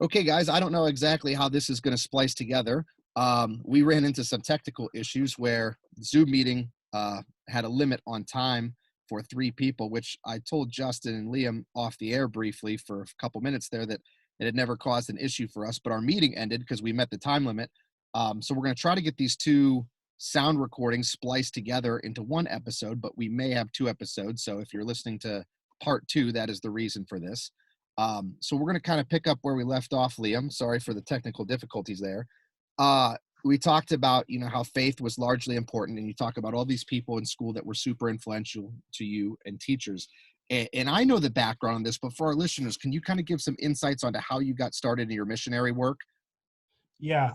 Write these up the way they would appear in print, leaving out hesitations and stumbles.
Okay, guys, I don't know exactly how this is going to splice together. We ran into some technical issues where Zoom meeting had a limit on time for three people, which I told Justin and Liam off the air briefly for a couple minutes there that it had never caused an issue for us, but our meeting ended because we met the time limit. So we're going to try to get these two sound recordings spliced together into one episode, but we may have two episodes. So if you're listening to part two, that is the reason for this. So we're going to kind of pick up where we left off, Liam. Sorry for the technical difficulties there. We talked about, how faith was largely important, and you talk about all these people in school that were super influential to you and teachers. And I know the background on this, but for our listeners, can you kind of give some insights onto how you got started in your missionary work? Yeah,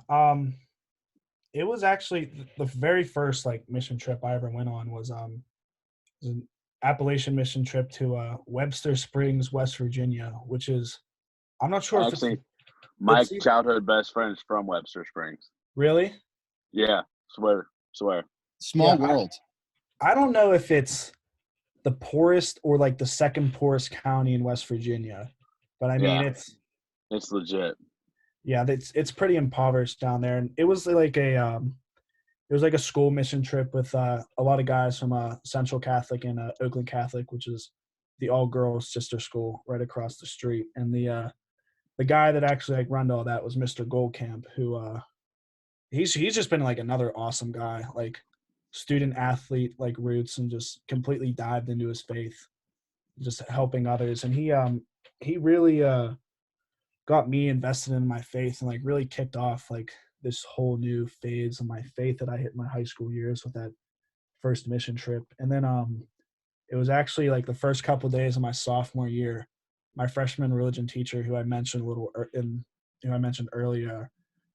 it was actually the very first like mission trip I ever went on was an Appalachian mission trip to Webster Springs, West Virginia, which is I'm not sure if Actually, my it's childhood best friend's from Webster Springs. really. Yeah, swear. Small Yeah, world. I don't know if it's the poorest or like the second poorest county in West Virginia, but I mean Yeah, it's it's legit. yeah, it's pretty impoverished down there, and it was like a school mission trip with a lot of guys from Central Catholic and Oakland Catholic, which is the all girls sister school right across the street. And the guy that actually like run all that was Mr. Goldcamp, who he's just been like another awesome guy, like student athlete like roots, and just completely dived into his faith, just helping others. And he really got me invested in my faith and like really kicked off like this whole new phase of my faith that I hit in my high school years with that first mission trip. And then it was actually like the first couple of days of my sophomore year, my freshman religion teacher who I mentioned who I mentioned earlier,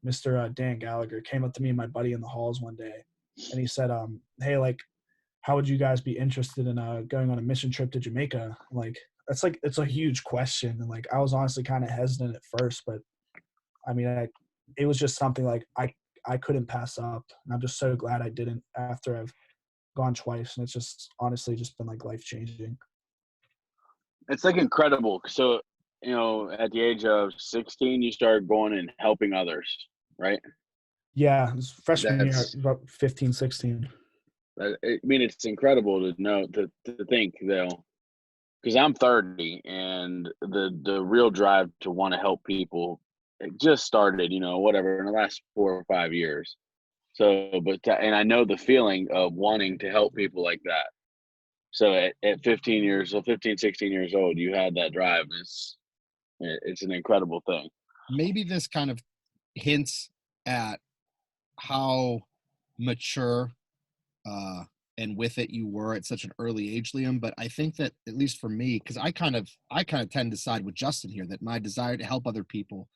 Mr. Dan Gallagher, came up to me and my buddy in the halls one day, and he said, hey, like, how would you guys be interested in going on a mission trip to Jamaica? Like, it's a huge question, and like I was honestly kind of hesitant at first, but I mean, it was just something like I couldn't pass up, and I'm just so glad I didn't after I've gone twice, and it's just honestly just been like life changing. It's like incredible. So, at the age of 16, you started going and helping others, right? Yeah, it was freshman year, That's about 15, 16. I mean, it's incredible to know to think though, because I'm 30, and the real drive to want to help people it just started, whatever in the last 4 or 5 years. So, and I know the feeling of wanting to help people like that. So at 15, 16 years old, you had that drive. It's an incredible thing. maybe this kind of hints at how mature uh, and with it you were at such an early age, Liam. But I think that at least for me, because I kind of tend to side with Justin here, that my desire to help other people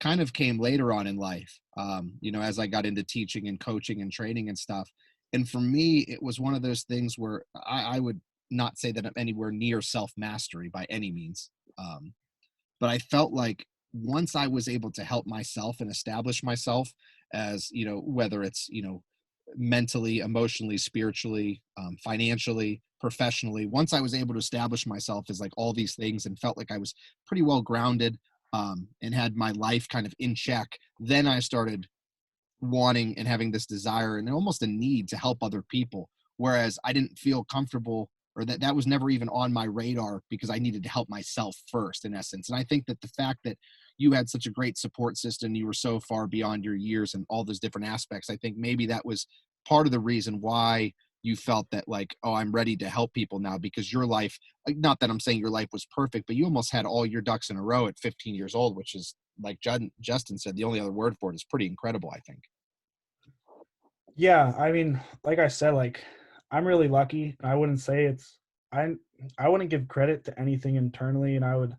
kind of came later on in life. As I got into teaching and coaching and training and stuff. And for me, it was one of those things where I would not say that I'm anywhere near self mastery by any means. But I felt like once I was able to help myself and establish myself as, whether it's, mentally, emotionally, spiritually, financially, professionally, once I was able to establish myself as like all these things and felt like I was pretty well grounded, and had my life kind of in check, then I started wanting and having this desire and almost a need to help other people. Whereas I didn't feel comfortable, or that was never even on my radar, because I needed to help myself first, in essence. And I think that the fact that you had such a great support system, you were so far beyond your years and all those different aspects, I think maybe that was part of the reason why you felt that, like, oh, I'm ready to help people now, because your life, like, not that I'm saying your life was perfect, but you almost had all your ducks in a row at 15 years old, which is, like Justin said, the only other word for it is pretty incredible, I think. Yeah, I mean, like I said, like I'm really lucky. I wouldn't say it's I I wouldn't give credit to anything internally, and I would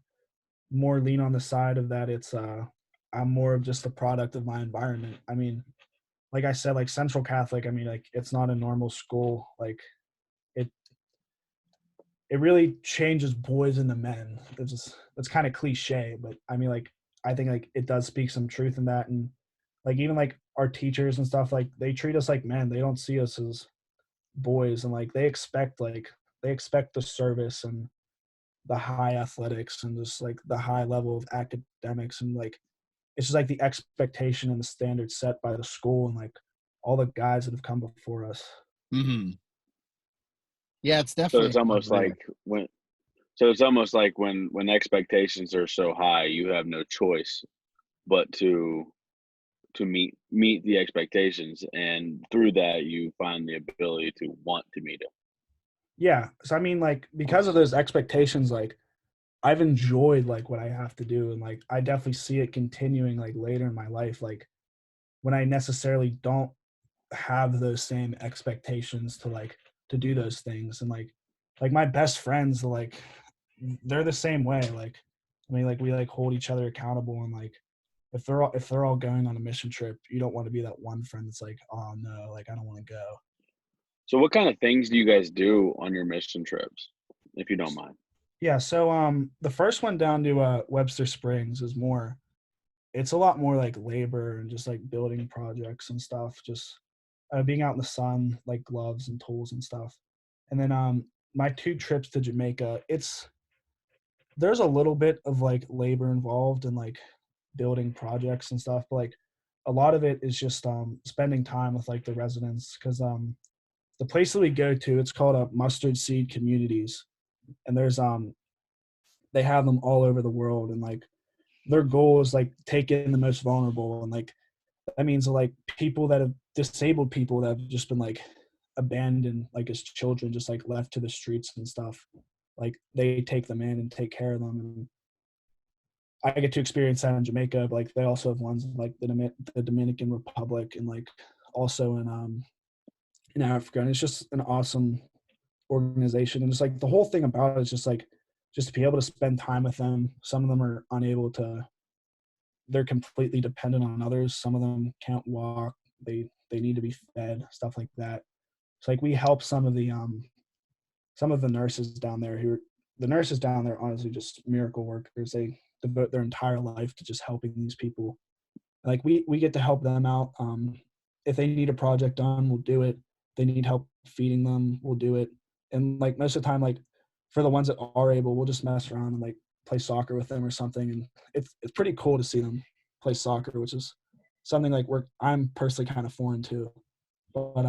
more lean on the side of that I'm more of just a product of my environment. I mean, like I said, like Central Catholic, I mean, like it's not a normal school. Like it it really changes boys into men. That's kind of cliche, but I mean, like I think like it does speak some truth in that. And like even like our teachers and stuff, like they treat us like men. They don't see us as boys, and like they expect the service, and the high athletics and just like the high level of academics, and like it's just like the expectation and the standard set by the school and like all the guys that have come before us. Hmm. Yeah, it's So definitely it's almost unreal. like when so it's almost like when expectations are so high, you have no choice but to meet the expectations, and through that you find the ability to want to meet them. Yeah. So I mean, like because of those expectations, like I've enjoyed like what I have to do, and like I definitely see it continuing like later in my life, like when I necessarily don't have those same expectations to like to do those things, and like my best friends, like they're the same way. Like I mean, like we like hold each other accountable, and like if they're all going on a mission trip, you don't want to be that one friend that's like, oh no, like I don't want to go. So what kind of things do you guys do on your mission trips, if you don't mind? Yeah, so the first one down to Webster Springs is more, it's a lot more like labor and just like building projects and stuff, just being out in the sun, like gloves and tools and stuff. And then my two trips to Jamaica, it's there's a little bit of like labor involved in like building projects and stuff, but like a lot of it is just spending time with like the residents, because the place that we go to, it's called a Mustard Seed Communities, and there's they have them all over the world, and like their goal is like take in the most vulnerable, and like that means like people that have disabled people that have just been like abandoned like as children, just like left to the streets and stuff. Like they take them in and take care of them, and I get to experience that in Jamaica. But like they also have ones in, like the Dominican Republic, and like also in Africa, and it's just an awesome organization. And it's like the whole thing about it is just like just to be able to spend time with them. Some of them are unable to, they're completely dependent on others. Some of them can't walk. They need to be fed, stuff like that. It's like we help some of the nurses down there who are, the nurses down there honestly just miracle workers. They devote their entire life to just helping these people. Like we get to help them out. If they need a project done, we'll do it. If they need help feeding them, we'll do it. And like most of the time, like for the ones that are able, we'll just mess around and like play soccer with them or something. And it's pretty cool to see them play soccer, which is something like I'm personally kind of foreign to. But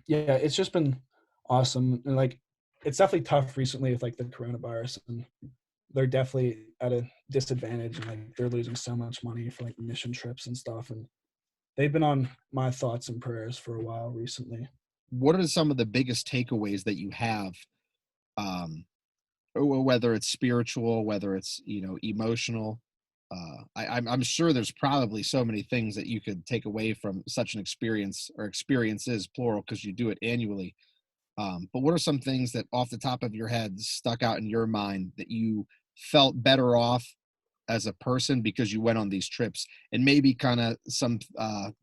yeah, it's just been awesome. And like it's definitely tough recently with like the coronavirus, and they're definitely at a disadvantage, and like they're losing so much money for like mission trips and stuff, and they've been on my thoughts and prayers for a while recently. What are some of the biggest takeaways that you have, um, or whether it's spiritual, whether it's emotional? I'm sure there's probably so many things that you could take away from such an experience, or experiences plural because you do it annually. But what are some things that off the top of your head stuck out in your mind that you felt better off as a person because you went on these trips, and maybe kind of some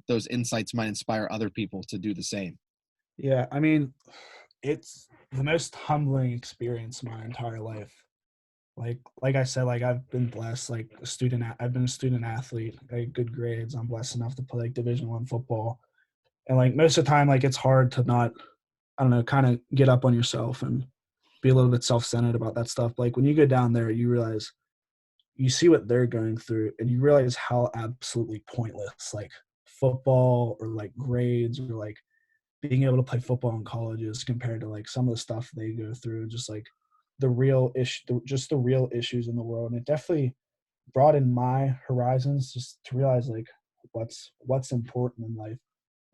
those insights might inspire other people to do the same? Yeah, I mean, it's the most humbling experience my entire life. Like I said, like I've been blessed, like I've been a student athlete, I had good grades. I'm blessed enough to play like Division 1 football. And like most of the time, like it's hard to not, I don't know, kind of get up on yourself and be a little bit self-centered about that stuff. Like when you go down there, you realize, you see what they're going through, and you realize how absolutely pointless like football or like grades or like being able to play football in colleges compared to like some of the stuff they go through, just like the real issue, just the real issues in the world. And it definitely broadened my horizons just to realize like what's important in life.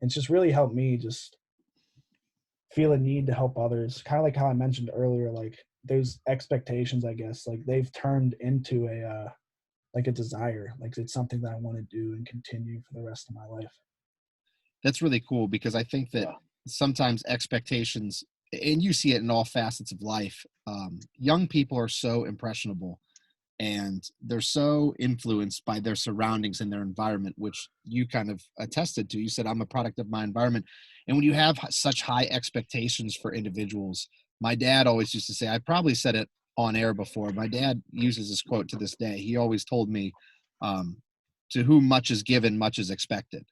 And it's just really helped me just feel a need to help others. Kind of like how I mentioned earlier, like those expectations, I guess, like they've turned into a like a desire. Like it's something that I want to do and continue for the rest of my life. That's really cool because I think that Yeah. sometimes expectations, and you see it in all facets of life, young people are so impressionable, and they're so influenced by their surroundings and their environment, which you kind of attested to. You said, I'm a product of my environment. And when you have such high expectations for individuals, my dad always used to say, I probably said it on air before. My dad uses this quote to this day. He always told me, um, to whom much is given, much is expected.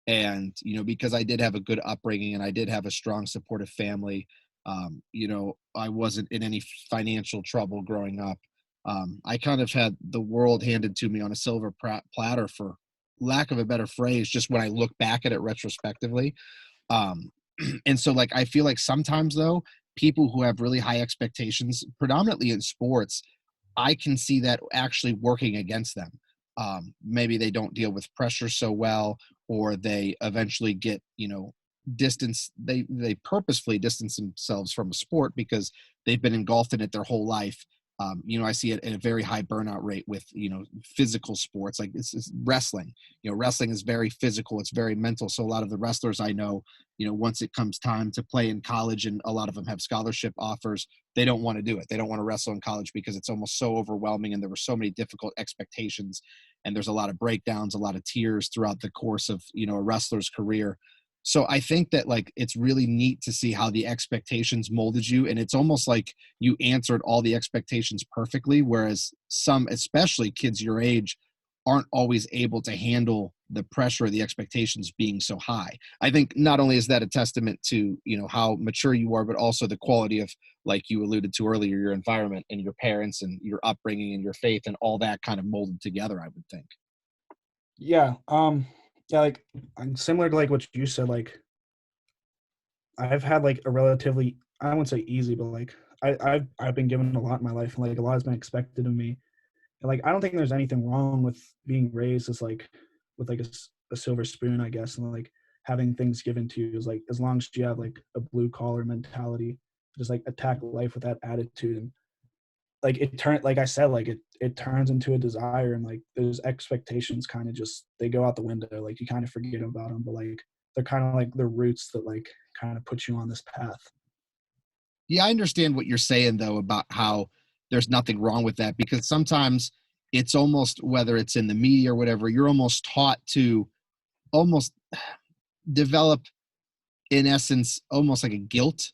And because I did have a good upbringing and I did have a strong supportive family, I wasn't in any financial trouble growing up. I kind of had the world handed to me on a silver platter, for lack of a better phrase, just when I look back at it retrospectively. Um, and so, like, I feel like sometimes, though, people who have really high expectations, predominantly in sports, I can see that actually working against them. Maybe they don't deal with pressure so well, or they eventually get, distance. They purposefully distance themselves from a sport because they've been engulfed in it their whole life. I see it at a very high burnout rate with, physical sports, like it's wrestling. Wrestling is very physical. It's very mental. So a lot of the wrestlers I know, once it comes time to play in college, and a lot of them have scholarship offers, they don't want to do it. They don't want to wrestle in college because it's almost so overwhelming, and there were so many difficult expectations, and there's a lot of breakdowns, a lot of tears throughout the course of, a wrestler's career. So I think that, like, it's really neat to see how the expectations molded you, and it's almost like you answered all the expectations perfectly, whereas some, especially kids your age, aren't always able to handle the pressure of the expectations being so high. I think not only is that a testament to, how mature you are, but also the quality of, like you alluded to earlier, your environment and your parents and your upbringing and your faith and all that kind of molded together, I would think. Yeah. Yeah, like, similar to like what you said, like I've had like a relatively, I wouldn't say easy, but like I've been given a lot in my life, and like a lot has been expected of me. And like I don't think there's anything wrong with being raised as like with like a silver spoon, I guess, and like having things given to you is like, as long as you have like a blue collar mentality, just like attack life with that attitude. And like like I said, like it turns into a desire, and like those expectations kind of just, they go out the window. Like you kind of forget about them, but like they're kind of like the roots that like kind of put you on this path. Yeah, I understand what you're saying though about how there's nothing wrong with that, because sometimes it's almost, whether it's in the media or whatever, you're almost taught to almost develop, in essence, almost like a guilt,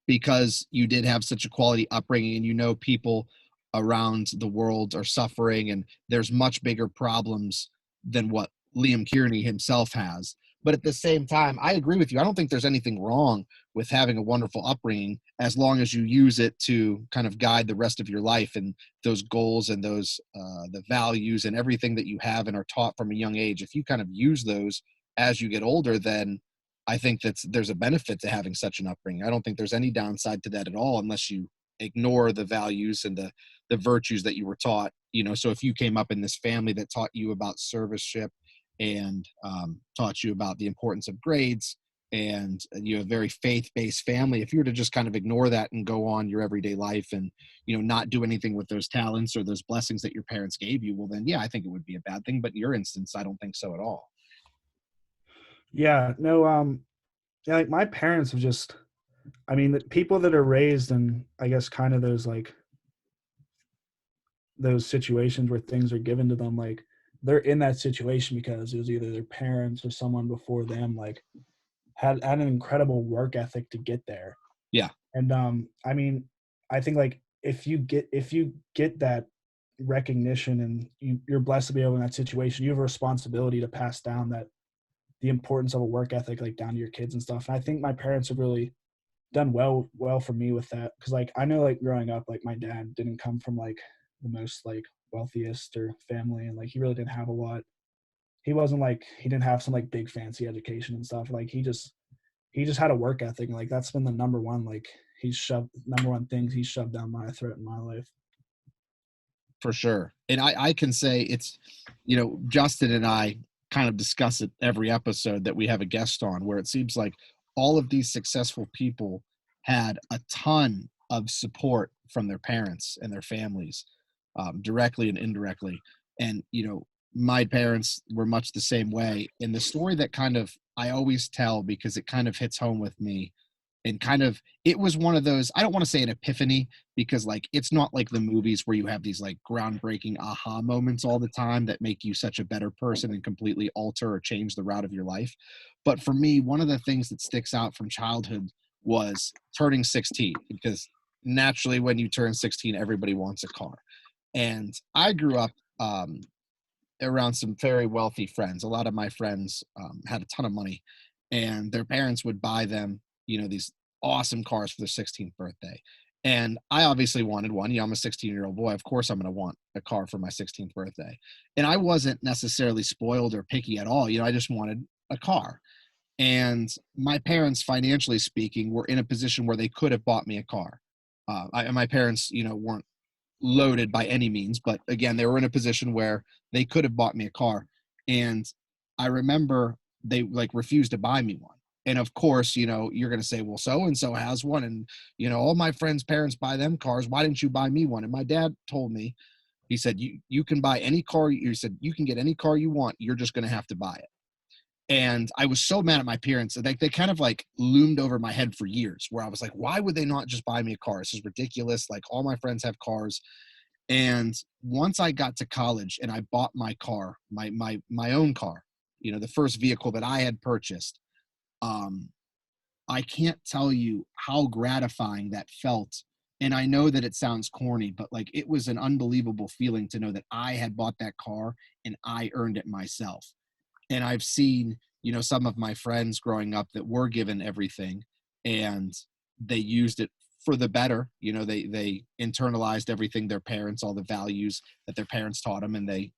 because you did have such a quality upbringing, and people around the world are suffering, and there's much bigger problems than what Liam Kearney himself has. But at the same time, I agree with you. I don't think there's anything wrong with having a wonderful upbringing, as long as you use it to kind of guide the rest of your life, and those goals and those the values and everything that you have and are taught from a young age. If you kind of use those as you get older, then I think there's a benefit to having such an upbringing. I don't think there's any downside to that at all, unless you ignore the values and the virtues that you were taught. So if you came up in this family that taught you about serviceship, and taught you about the importance of grades, and you have a very faith-based family, if you were to just kind of ignore that and go on your everyday life, and not do anything with those talents or those blessings that your parents gave you, well, then yeah, I think it would be a bad thing. But in your instance, I don't think so at all. Yeah, no, yeah, like my parents have just, I mean, the people that are raised in, I guess, kind of those like those situations where things are given to them, like they're in that situation because it was either their parents or someone before them, like had an incredible work ethic to get there. Yeah, And I mean, I think like if you get that recognition, and you're blessed to be able in that situation, you have a responsibility to pass down that, the importance of a work ethic, like down to your kids and stuff. And I think my parents have really done well for me with that, because like I know, like growing up, like my dad didn't come from like the most like wealthiest or family, and like he really didn't have a lot. He wasn't like, he didn't have some like big fancy education and stuff. Like he just had a work ethic, and like that's been the number one, like he's shoved number one things he shoved down my throat in my life. for sure. And I can say it's, Justin and I kind of discuss it every episode that we have a guest on, where it seems like all of these successful people had a ton of support from their parents and their families, directly and indirectly. And, my parents were much the same way. And the story that kind of I always tell, because it kind of hits home with me, and kind of, it was one of those, I don't want to say an epiphany, because like it's not like the movies where you have these like groundbreaking aha moments all the time that make you such a better person and completely alter or change the route of your life. But for me, one of the things that sticks out from childhood was turning 16, because naturally when you turn 16, everybody wants a car. And I grew up around some very wealthy friends. A lot of my friends had a ton of money, and their parents would buy them, these awesome cars for their 16th birthday. And I obviously wanted one. I'm a 16-year-old boy. Of course, I'm going to want a car for my 16th birthday. And I wasn't necessarily spoiled or picky at all. I just wanted a car. And my parents, financially speaking, were in a position where they could have bought me a car. My parents, weren't loaded by any means, but again, they were in a position where they could have bought me a car. And I remember they refused to buy me one. And of course, you're going to say, well, so and so has one. And, all my friends' parents buy them cars. Why didn't you buy me one? And my dad told me, he said, you can buy any car. He said, you can get any car you want. You're just going to have to buy it. And I was so mad at my parents that they kind of loomed over my head for years, where I was like, why would they not just buy me a car? This is ridiculous. Like, all my friends have cars. And once I got to college and I bought my car, my own car, the first vehicle that I had purchased, I can't tell you how gratifying that felt. And I know that it sounds corny, but it was an unbelievable feeling to know that I had bought that car and I earned it myself. And I've seen, some of my friends growing up that were given everything and they used it for the better. They internalized everything, their parents, all the values that their parents taught them, and they,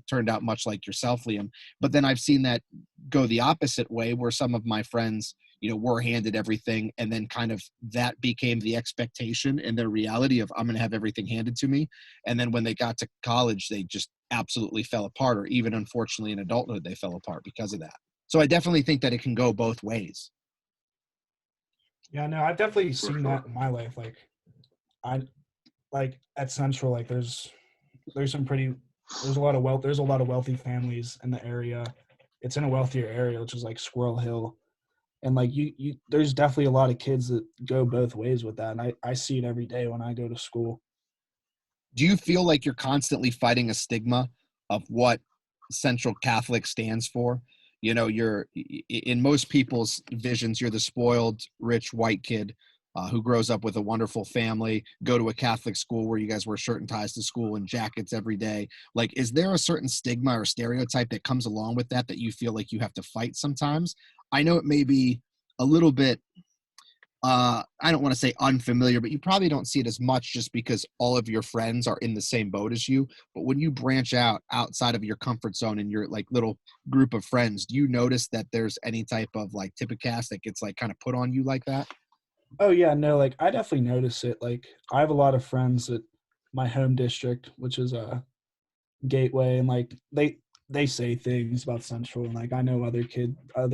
turned out much like yourself, Liam. But then I've seen that go the opposite way, where some of my friends, were handed everything, and then kind of that became the expectation and their reality of, I'm going to have everything handed to me. And then when they got to college, they just absolutely fell apart, or even unfortunately in adulthood, they fell apart because of that. So I definitely think that it can go both ways. Yeah, no, I've definitely For seen sure. that in my life. I at Central, there's some pretty there's a lot of wealthy families in the area. It's in a wealthier area, which is like Squirrel Hill. And you there's definitely a lot of kids that go both ways with that. And I see it every day when I go to school. Do you feel like you're constantly fighting a stigma of what Central Catholic stands for? You're in most people's visions, you're the spoiled, rich white kid who grows up with a wonderful family, go to a Catholic school where you guys wear shirt and ties to school and jackets every day. Is there a certain stigma or stereotype that comes along with that you feel like you have to fight sometimes? I know it may be a little bit I don't want to say unfamiliar, but you probably don't see it as much just because all of your friends are in the same boat as you. But when you branch out outside of your comfort zone and your little group of friends, do you notice that there's any type of typicast that gets kind of put on you like that? Oh yeah, no, I definitely notice it. I have a lot of friends at my home district, which is a Gateway, and they say things about Central, and I know other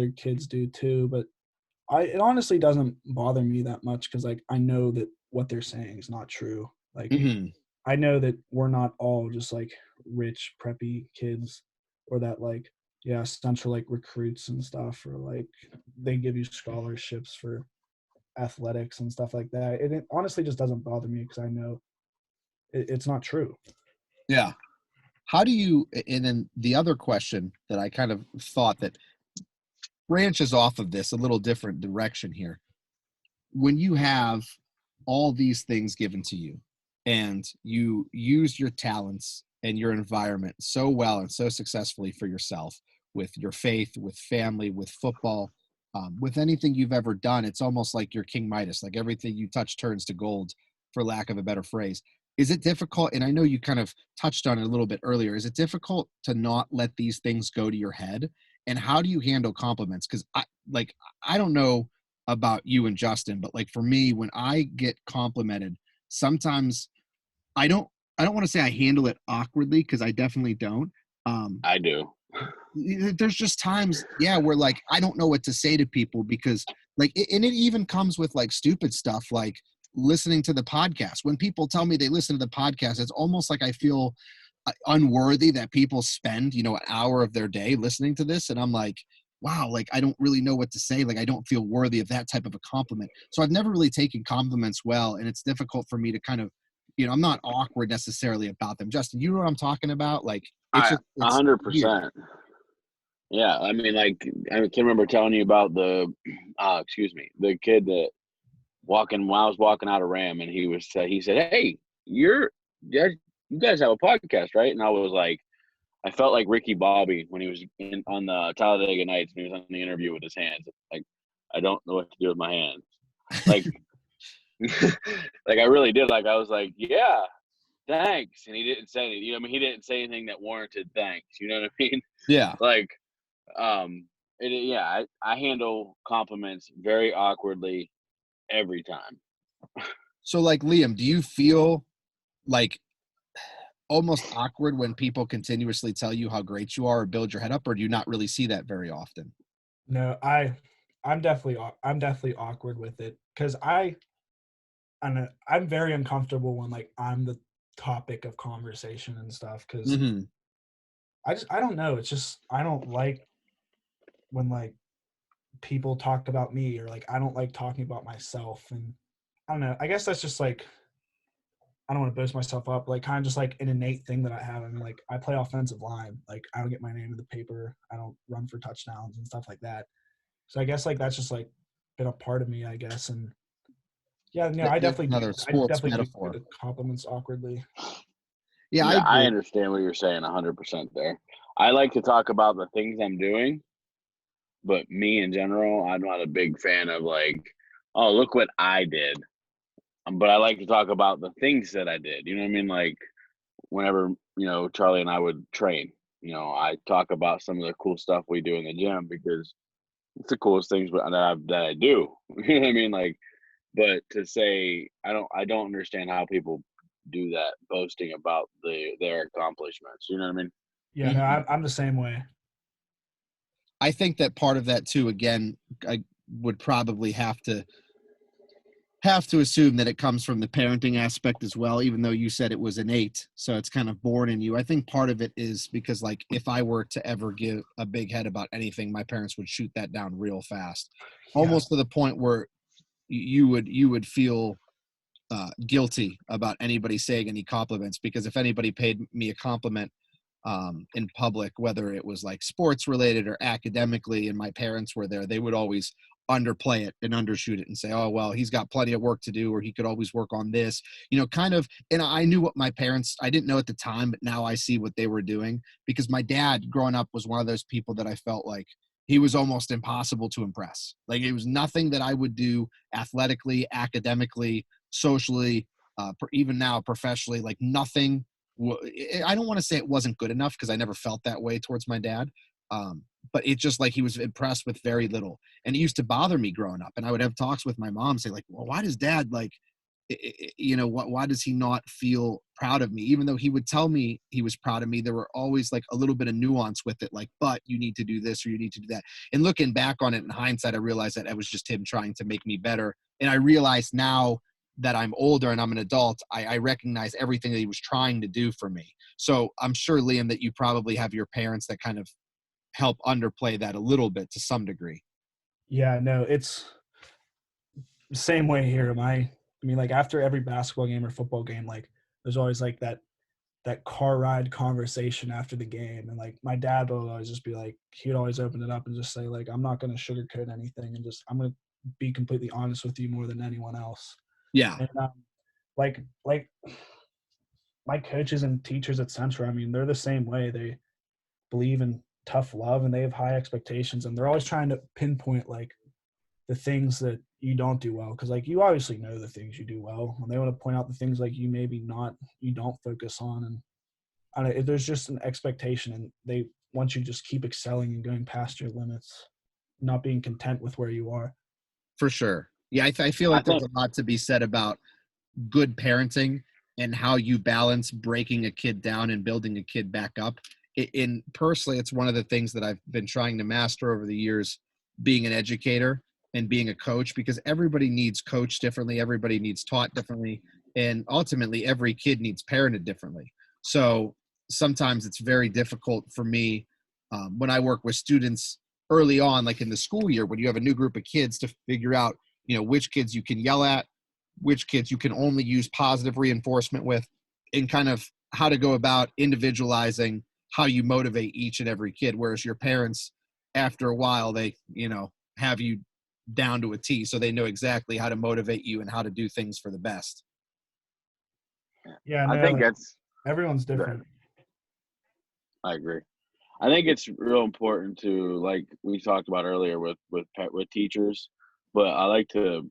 kids do too, but it honestly doesn't bother me that much because I know that what they're saying is not true. Hmm. I know that we're not all just rich preppy kids, or that yeah, Central recruits and stuff, or they give you scholarships for athletics and stuff like that. It honestly just doesn't bother me because I know it's not true. Yeah. How do you, and then the other question that I kind of thought that branches off of this a little different direction here. When you have all these things given to you and you use your talents and your environment so well and so successfully for yourself, with your faith, with family, with football, with anything you've ever done, it's almost like you're King Midas. Everything you touch turns to gold, for lack of a better phrase. Is it difficult? And I know you kind of touched on it a little bit earlier. Is it difficult to not let these things go to your head? And how do you handle compliments? Because I don't know about you and Justin, but for me, when I get complimented, sometimes I don't I don't want to say I handle it awkwardly, because I definitely don't. Um, I do. there's just times, yeah, where I don't know what to say to people, because and it even comes with stupid stuff, like listening to the podcast. When people tell me they listen to the podcast, it's almost like I feel unworthy that people spend an hour of their day listening to this, and I'm like, wow, I don't really know what to say. I don't feel worthy of that type of a compliment. So I've never really taken compliments well, and it's difficult for me to kind of, I'm not awkward necessarily about them. Justin, you know what I'm talking about? It's I just, it's weird. 100%. Yeah, I mean, I can remember telling you about excuse me, the kid that walking when I was walking out of Ram, and he said, "Hey, you guys have a podcast, right?" And I was like, I felt like Ricky Bobby when he was on the Talladega Nights and he was on the interview with his hands. I don't know what to do with my hands. Like, like I really did. Like I was like, yeah, thanks, and he didn't say anything. You know, what I mean, he didn't say anything that warranted thanks. You know what I mean? Yeah. Like, yeah, I handle compliments very awkwardly every time. So, like, Liam, do you feel like almost awkward when people continuously tell you how great you are or build your head up, or do you not really see that very often? No, I'm definitely awkward with it because I'm very uncomfortable when like I'm the topic of conversation and stuff because Hmm. I don't know. It's just I don't like when like people talk about me or like I don't like talking about myself and I don't know. I guess that's just like I don't want to boast myself up, like kind of just like an innate thing that I have. I mean, like I play offensive line. Like I don't get my name in the paper. I don't run for touchdowns and stuff like that. So I guess like that's just like been a part of me, I guess. And yeah, no, I That's definitely do. another I sports definitely do metaphor. get compliments awkwardly. Yeah, I Yeah, I agree. understand what you're saying 100% there. I like to talk about the things I'm doing, but me in general, I'm not a big fan of like, oh, look what I did. But I like to talk about the things that I did. You know what I mean? Like whenever, Charlie and I would train, I talk about some of the cool stuff we do in the gym because it's the coolest things that I do. You know what I mean? Like, but to say I don't understand how people do that, boasting about their accomplishments. You know what I mean? Yeah, no, Mhm. I'm the same way. I think that part of that too, again, I would probably have to assume that it comes from the parenting aspect as well, even though you said it was innate. So it's kind of born in you. I think part of it is because, like, if I were to ever give a big head about anything, my parents would shoot that down real fast, Yeah, almost to the point where you would feel guilty about anybody saying any compliments, because if anybody paid me a compliment in public, whether it was like sports related or academically, and my parents were there, they would always underplay it and undershoot it and say, oh, well, he's got plenty of work to do, or he could always work on this, kind of. And I knew what my parents, I didn't know at the time, but now I see what they were doing, because my dad growing up was one of those people that I felt like he was almost impossible to impress. Like, it was nothing that I would do athletically, academically, socially, even now professionally, like nothing. I don't want to say it wasn't good enough, because I never felt that way towards my dad. But it's just like he was impressed with very little, and it used to bother me growing up. And I would have talks with my mom, say like, "Well, why does Dad like, why does he not feel proud of me?" Even though he would tell me he was proud of me, there were always like a little bit of nuance with it, like, "But you need to do this or you need to do that." And looking back on it in hindsight, I realized that it was just him trying to make me better. And I realize now that I'm older and I'm an adult, I recognize everything that he was trying to do for me. So I'm sure, Liam, that you probably have your parents that kind of help underplay that a little bit to some degree. yeah, no, it's the same way here. I mean, like after every basketball game or football game, like there's always like that car ride conversation after the game, and like my dad would always just be like, he'd always open it up and just say like, I'm not going to sugarcoat anything, and just I'm going to be completely honest with you more than anyone else. Yeah, And like my coaches and teachers at Central, I mean, they're the same way. They believe in tough love and they have high expectations, and they're always trying to pinpoint like the things that you don't do well, because like you obviously know the things you do well, and they want to point out the things like you maybe not you don't focus on. And I don't know, there's just an expectation, and they want you to just keep excelling and going past your limits, not being content with where you are. for sure. Yeah, I feel I like there's think a lot to be said about good parenting and how you balance breaking a kid down and building a kid back up. In personally, it's one of the things that I've been trying to master over the years, being an educator and being a coach, because everybody needs coached differently, everybody needs taught differently, and ultimately every kid needs parented differently. So sometimes it's very difficult for me, when I work with students early on, like in the school year, when you have a new group of kids, to figure out, which kids you can yell at, which kids you can only use positive reinforcement with, and kind of how to go about individualizing how you motivate each and every kid. Whereas your parents, after a while, they, have you down to a T. So they know exactly how to motivate you and how to do things for the best. Yeah, I no, think like that's everyone's good. different. I agree. I think it's real important to, like we talked about earlier with teachers, but I like to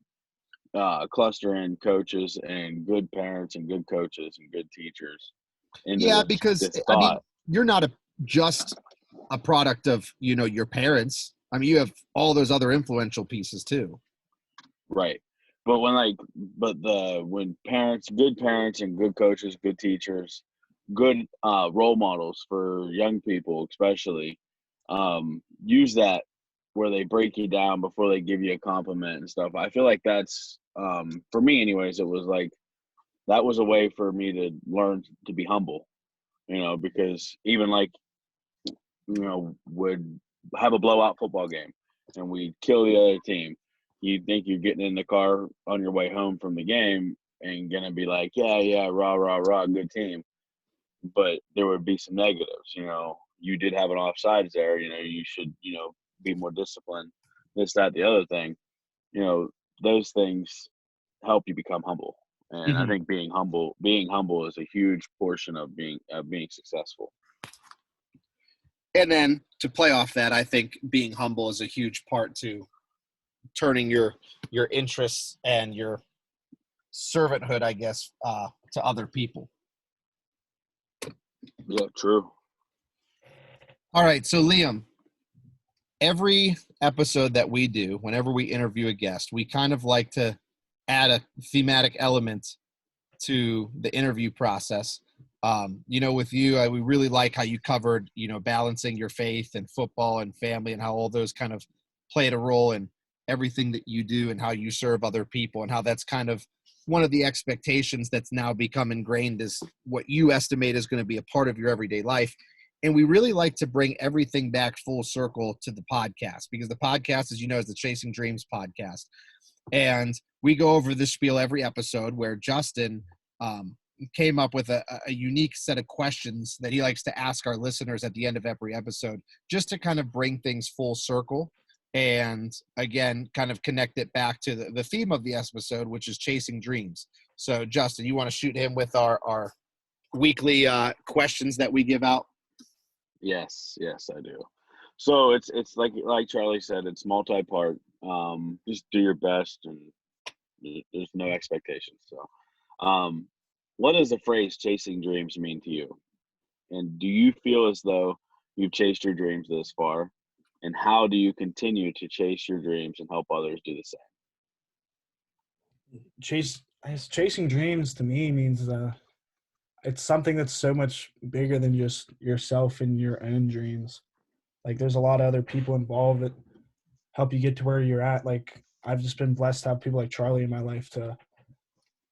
cluster in coaches and good parents and good coaches and good teachers into Yeah, because this I mean, thought. you're not just a product of, your parents. I mean, you have all those other influential pieces too. Right. But when good parents and good coaches, good teachers, good role models for young people, especially, use that where they break you down before they give you a compliment and stuff. I feel like that's for me, anyways. It was like that was a way for me to learn to be humble, because even like would have a blowout football game and we kill the other team. You think you're getting in the car on your way home from the game and gonna be like, yeah, rah, rah, rah, good team. But there would be some negatives, You did have an offsides there, you should, be more disciplined, this, that, the other thing. Those things help you become humble. And I Mhm. think being humble is a huge portion of being successful. And then to play off that, I think being humble is a huge part to turning your interests and your servanthood, I guess, to other people. Yeah, true. All right, so Liam, every episode that we do, whenever we interview a guest, we kind of like to add a thematic element to the interview process. With you, we really like how you covered, balancing your faith and football and family and how all those kind of played a role in everything that you do and how you serve other people and how that's kind of one of the expectations that's now become ingrained as what you estimate is going to be a part of your everyday life. And we really like to bring everything back full circle to the podcast because the podcast, as you know, is the Chasing Dreams podcast. And we go over this spiel every episode where Justin came up with a unique set of questions that he likes to ask our listeners at the end of every episode, just to kind of bring things full circle and, again, kind of connect it back to the theme of the episode, which is chasing dreams. So, Justin, you want to shoot him with our weekly questions that we give out? Yes, I do. So it's like Charlie said, it's multi-part. Just do your best, and there's no expectations. So, what does the phrase "chasing dreams" mean to you? And do you feel as though you've chased your dreams this far? And how do you continue to chase your dreams and help others do the same? Chasing dreams to me means it's something that's so much bigger than just yourself and your own dreams. Like there's a lot of other people involved that help you get to where you're at. Like I've just been blessed to have people like Charlie in my life to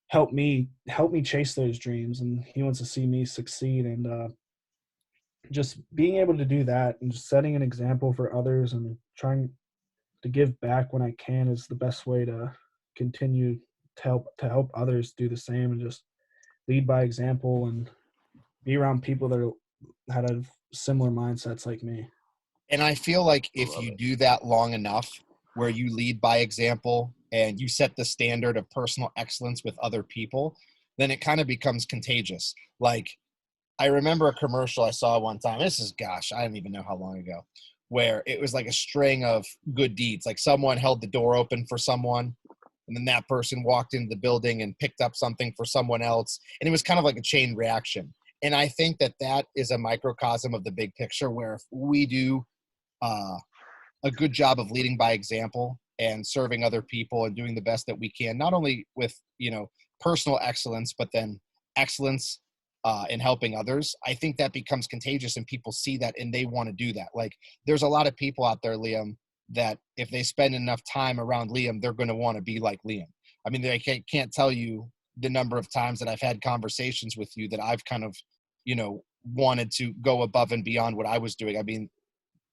help me chase those dreams, and he wants to see me succeed. And just being able to do that and just setting an example for others and trying to give back when I can is the best way to continue to help others do the same, and just lead by example and be around people that have similar mindsets like me. And I feel like I if love you it. do that long enough, where you lead by example and you set the standard of personal excellence with other people, then it kind of becomes contagious. Like I remember a commercial I saw one time. This is, gosh, I don't even know how long ago, where it was like a string of good deeds. Like someone held the door open for someone, and then that person walked into the building and picked up something for someone else. And it was kind of like a chain reaction. And I think that that is a microcosm of the big picture, where if we do uh, a good job of leading by example and serving other people and doing the best that we can, not only with, personal excellence, but then excellence in helping others, I think that becomes contagious and people see that and they want to do that. Like there's a lot of people out there, Liam, that if they spend enough time around Liam, they're going to want to be like Liam. I mean, I can't tell you the number of times that I've had conversations with you that I've kind of, wanted to go above and beyond what I was doing. I mean,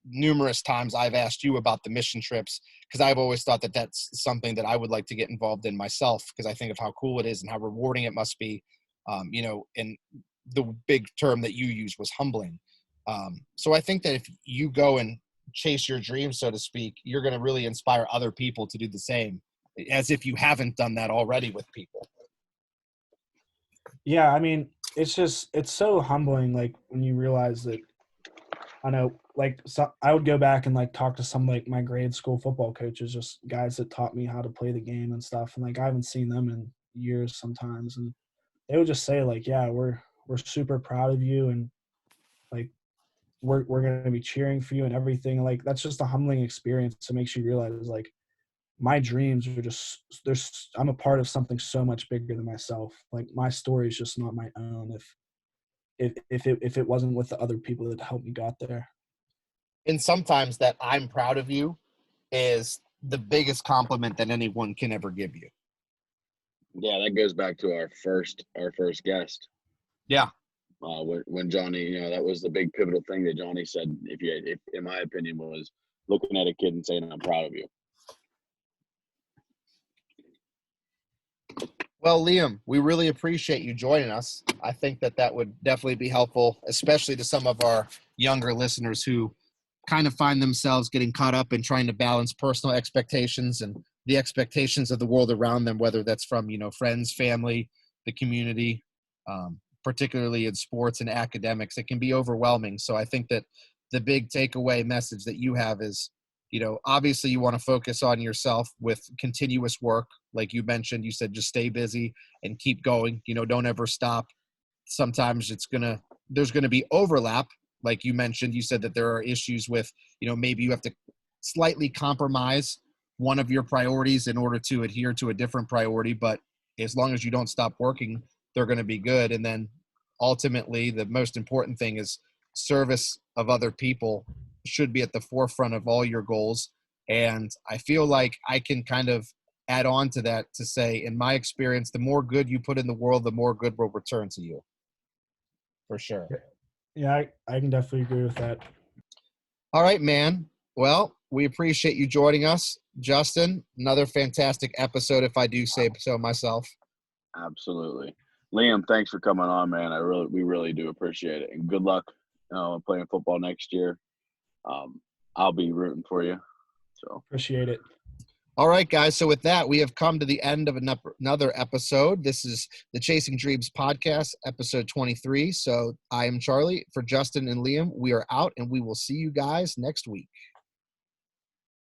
numerous times I've asked you about the mission trips because I've always thought that that's something that I would like to get involved in myself, because I think of how cool it is and how rewarding it must be. And the big term that you used was humbling. So I think that if you go and chase your dreams, so to speak, you're going to really inspire other people to do the same, as if you haven't done that already with people. Yeah, I mean, it's so humbling, like when you realize that I know, like, so I would go back and like talk to some like my grade school football coaches, just guys that taught me how to play the game and stuff. And like I haven't seen them in years sometimes, and they would just say like, "Yeah, we're super proud of you, and like we're gonna be cheering for you and everything." And, like that's just a humbling experience. It makes you realize like my dreams are just I'm a part of something so much bigger than myself. Like my story is just not my own. If it wasn't with the other people that helped me got there. And sometimes that I'm proud of you is the biggest compliment that anyone can ever give you. Yeah, that goes back to our first guest. Yeah. When Johnny, that was the big pivotal thing that Johnny said. If in my opinion, was looking at a kid and saying, "I'm proud of you." Well, Liam, we really appreciate you joining us. I think that would definitely be helpful, especially to some of our younger listeners who kind of find themselves getting caught up in trying to balance personal expectations and the expectations of the world around them, whether that's from, friends, family, the community, particularly in sports and academics. It can be overwhelming. So I think that the big takeaway message that you have is, obviously you want to focus on yourself with continuous work. Like you mentioned, you said, just stay busy and keep going, don't ever stop. Sometimes there's going to be overlap. Like you mentioned, you said that there are issues with, maybe you have to slightly compromise one of your priorities in order to adhere to a different priority. But as long as you don't stop working, they're going to be good. And then ultimately, the most important thing is service of other people should be at the forefront of all your goals. And I feel like I can kind of add on to that to say, in my experience, the more good you put in the world, the more good will return to you. For sure. Yeah, I can definitely agree with that. All right, man. Well, we appreciate you joining us. Justin, another fantastic episode, if I do say so myself. Absolutely, Liam. Thanks for coming on, man. We really do appreciate it, and good luck playing football next year. I'll be rooting for you. So Appreciate it. All right, guys. So with that, we have come to the end of another episode. This is the Chasing Dreams podcast, episode 23. So I am Charlie. For Justin and Liam, we are out, and we will see you guys next week.